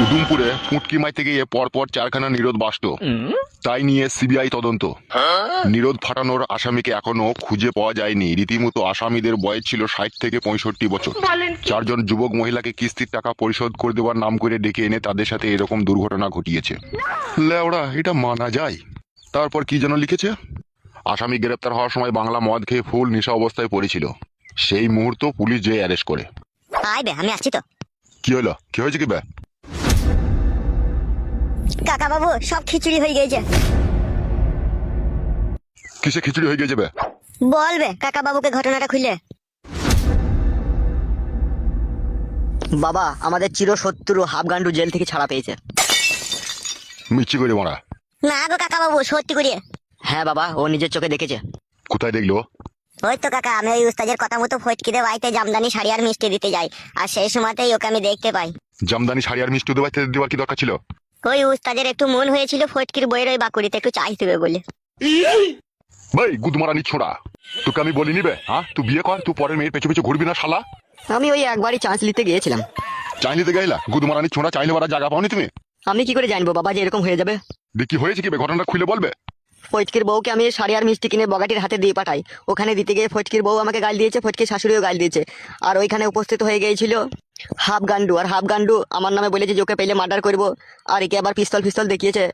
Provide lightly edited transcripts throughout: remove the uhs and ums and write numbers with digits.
উদুমপুরে পুটকি মাইতে গিয়ে পরপর 4খানা নিরোধ বাসত, তাই নিয়ে সিবিআই তদন্ত। নিরোধ ফাটানোর আসামিকে এখনো খুঁজে পাওয়া যায়নি। রীতিমতো আসামিদের বয়স ছিল 60 থেকে 65 বছর। 4জন যুবক মহিলাকে কিস্তির টাকা পরিশোধ করে দেওয়ার নাম করে ডেকে এনে তাদের সাথে এরকম দুর্ঘটনা ঘটিয়েছে। লেওড়া, এটা মানা যায়? তারপর কি যেন লিখেছে, আসামি গ্রেপ্তার হওয়ার সময় বাংলা মদ খেয়ে ফুল নেশা অবস্থায় পড়েছিল। সেই মুহূর্ত পুলিশ যে অ্যারেস্ট করে। আমি আসছি তো। কি হলো? কি হয়েছে? কি বে? কাকা বাবু, সব খিচুড়ি হয়ে গেছে। কিসে খিচুড়ি হয়ে গেছে বে? বলবে কাকা বাবুকে ঘটনাটা খুলে। বাবা, আমাদের চিরশত্রু হাফগান্ডু জেল থেকে ছাড়া পেয়েছে। মিচ্ছি করে মারা? না গো কাকা বাবু, সত্যি করে। হ্যাঁ বাবা, ও নিজের চোখে দেখেছে। কোথায় দেখলো? ওই তো কাকা, আমি ওই উস্তাদের কথা মতো ফটকিতে বাড়িতে জামদানি শাড়ি আর মিষ্টি দিতে যাই, আর সেই সময়তেই ওকে আমি দেখতে পাই। জামদানি শাড়ি আর মিষ্টি দেওয়াতে দেওয়ার কি দরকার ছিল? ওই উস্তাদের একটু মন হয়েছিল ফটকির বইয়ের ওই বাকুড়িতে একটু চাই দেবে বলে। ভাই গুদমারানি ছোড়া, তোকে আমি বলিনি বে? হ্যাঁ, তুই বিয়ে কর, তুই পরের মেয়ের পেছু পেছু ঘুরবি না শালা। আমি ওই একবারই চান্স নিতে গিয়েছিলাম। চাইনিতে গেলা গুদমারানি ছোড়া, চাইলে বারা জায়গা পাওনি তুমি? আমি কি করে জানবো বাবা যে এরকম হয়ে যাবে? দেখি হয়েছে কি বে, ঘটনাটা খুলে বলবে? ফটকির বউকে আমি শাড়ি আর মিষ্টি কিনে বগাটির হাতে দিয়ে পাঠাই। ওখানে দিতে গিয়ে ফটকির বউ আমাকে গাল দিয়েছে, ফটকির শাশুড়িও গাল দিয়েছে। আর ওইখানে উপস্থিত হয়ে গিয়েছিল হাফগান্ডু, আর হাফগান্ডু আমার নামে বলেছে যে ওকে পেলে মার্ডার করবো, আর একে আবার পিস্তল ফিস্তল দেখিয়েছে।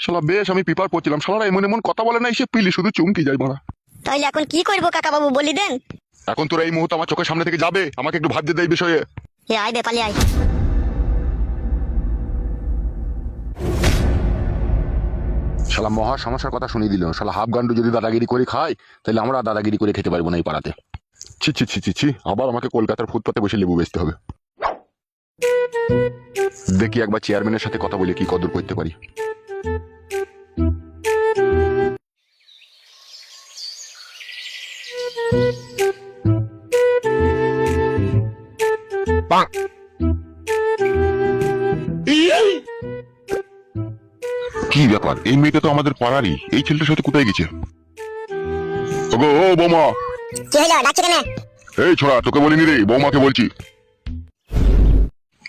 শালা বেশ, আমি পেপার পড়ছিলাম, শালারা এমন এমন কথা বলে না, এসে পিলি শুধু চুমকি যায় মারা। তাইলে এখন কি করবো কাকা বাবু, বলি দেন। এখন তোরা এই মুহূর্তে আমার চোখের সামনে থেকে যাবে, আমাকে একটু ভাবতে দে এই বিষয়ে। আয় বেপালি আয়। শালা মহা সমস্যার কথা শুনিয়ে দিল। শালা হাফগান্ডু যদি দাদাগিরি করে খায়, তাহলে আমরা দাদাগিরি করে খেতে পারবো না এই পাড়াতে। ছি ছি ছি ছি ছি, আবার আমাকে কলকাতার ফুটপাতে বসে লেবু বেচতে হবে। দেখি একবার চেয়ারম্যানের সাথে কথা বলে কি কদর করতে পারি। কি ব্যাপার, এই মেয়েটা তো আমাদের পাড়ারই। এই ছেলেটার সাথে কোথায় গেছে? ওগো, ও বৌমা। কি হলো, ডাকছে কেন? এই ছোড়া, তোকে বলিনি রে, বৌমাকে বলছি।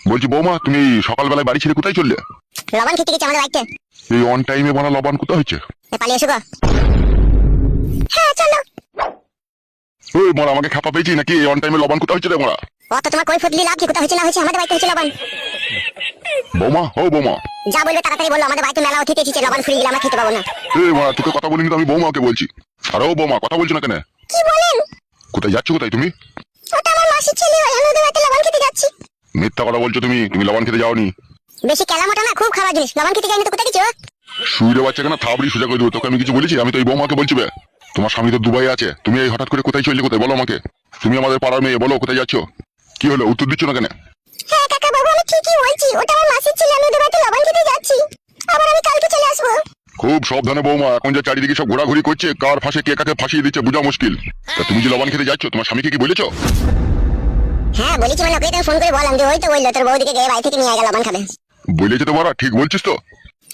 বলছি বৌমা, তুমি সকালবেলায় বাড়ি ছেড়ে কোথায় চললে? লবণ খেতে গেছে আমাদের বাড়িতে। এই অন টাইমে বানা লবণ কোথায় হচ্ছে? পালিয়ে এসো গো। হ্যাঁ চলো। ওই মোরা, আমাকে খাপা পেয়েছি নাকি? এই অন টাইমে লবণ কোথায় হচ্ছে রে মোরা? অত তোমার কই ফুটলি লাভ কি? কোথা হচ্ছে না হচ্ছে, আমাদের বাড়িতে হচ্ছে লবণ। বৌমা, ও বৌমা। যা বলবে তাড়াতাড়ি বলো, আমাদের বাড়িতে মেলা অতিথি এসেছে, লবণ ফুরিয়ে গেলে আমরা খেতে পাবো না। এই মোরা, তোকে কথা বলিনি তো, আমি বৌমাকে বলছি। আর ও বৌমা, কথা বলছো না কেন? কি বলেন? কোথায় যাচ্ছ? কোথায় তুমি? ওটা আমার মাসির ছেলে হয়, আমি ওদের বাড়িতে লবণ খেতে যাচ্ছি। মিথ্যা কথা বলছো তুমি, তুমি লবণ খেতে যাওনি। বেশি কেলামোটা না, খুব খারাপ জিনিস। লবণ খেতে যাইনি তো কোথায় গেছো? শুইরে বাচ্চা কেন থাবড়ি সোজা করে দেবো। তোকে আমি কিছু বলেছি? আমি তো এই বৌমাকে বলছি বে। তোমার স্বামী তো দুবাই আছে, তুমি এই হঠাৎ করে কোথায় চললে? কোথায় বলো আমাকে? তুমি আমাদের পাড়ার মেয়ে, বলো কোথায় যাচ্ছ? কি হলো, উত্তর দিচ্ছ না কেন? হ্যাঁ কাকা বাবু, আমি ঠিকই বলছি, ওটা আমার মাসির ছেলে, আমি ওদের বাড়িতে লবণ খেতে যাচ্ছি। আবার আমি কালকে চলে আসবো। খুব সাবধানে বৌমা, এখন যে চারিদিকে সব ঘোরাঘুরি করছে, কার ফাঁসে কে কাকে ফাঁসিয়ে দিচ্ছে বোঝা মুশকিল। তা তুমি যে লবণ খেতে যাচ্ছ, তোমার স্বামীকে কি বলেছো? হ্যাঁ বলেছি, মানে ওকে ফোন করে বললাম যে ওই তো বললো তোর বৌদিকে গিয়ে বাড়ি থেকে নিয়ে গেল লবণ খাবে। বলেছে তোমারা? ঠিক বলছিস তো?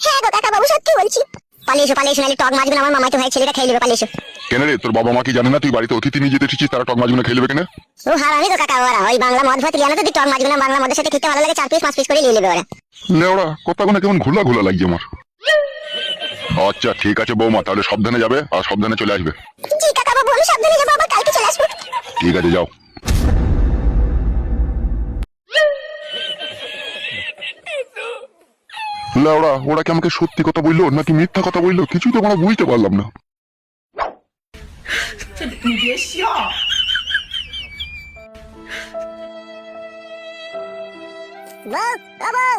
হ্যাঁ গো কাকা বাবু, সত্যি বলছি। পালিয়ে এসো নাহলে টক মাছগুলো আমার মামাতো ভাই ছেলেটা খেয়ে নেবে, পালিয়ে এসো। কেন রে, তোর বাবা মা কি জানে না তুই বাড়িতে অতিথি নিয়ে যেতে এসেছিস? তারা টক মাছগুলো খেয়ে নেবে কেন? ও হারামি গো কাকা, ওরা ওই বাংলা মদ ভাত লিয়ানো তো টক মাছগুলো বাংলা মদের সাথে খেতে ভালো লাগে, 4 পিস 5 পিস করে নিয়ে নেবে ওরা। লেওড়া, কথাগুলো কেমন ঘোলা ঘোলা লাগছে আমার। আচ্ছা ঠিক আছে বৌমা, তাহলে সাবধানে যাবে আর সাবধানে চলে আসবে। জি কাকা বাবু, আমি সাবধানে যাবো, আবার কালকে চলে আসবো। ঠিক আছে, যাও। লেওড়া, ওরা কি আমাকে সত্যি কথা বললো নাকি মিথ্যা কথা বললো, কিছুই তো আমরা বুঝতে পারলাম না। বউ, ও বউ,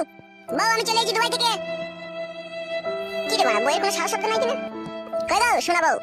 বউ আমি চলে এসেছি দুবাই থেকে। কি রে মারা, বউয়ের কোনো সাহস শব্দ নাই কিনা? কই দাও শোনা বউ।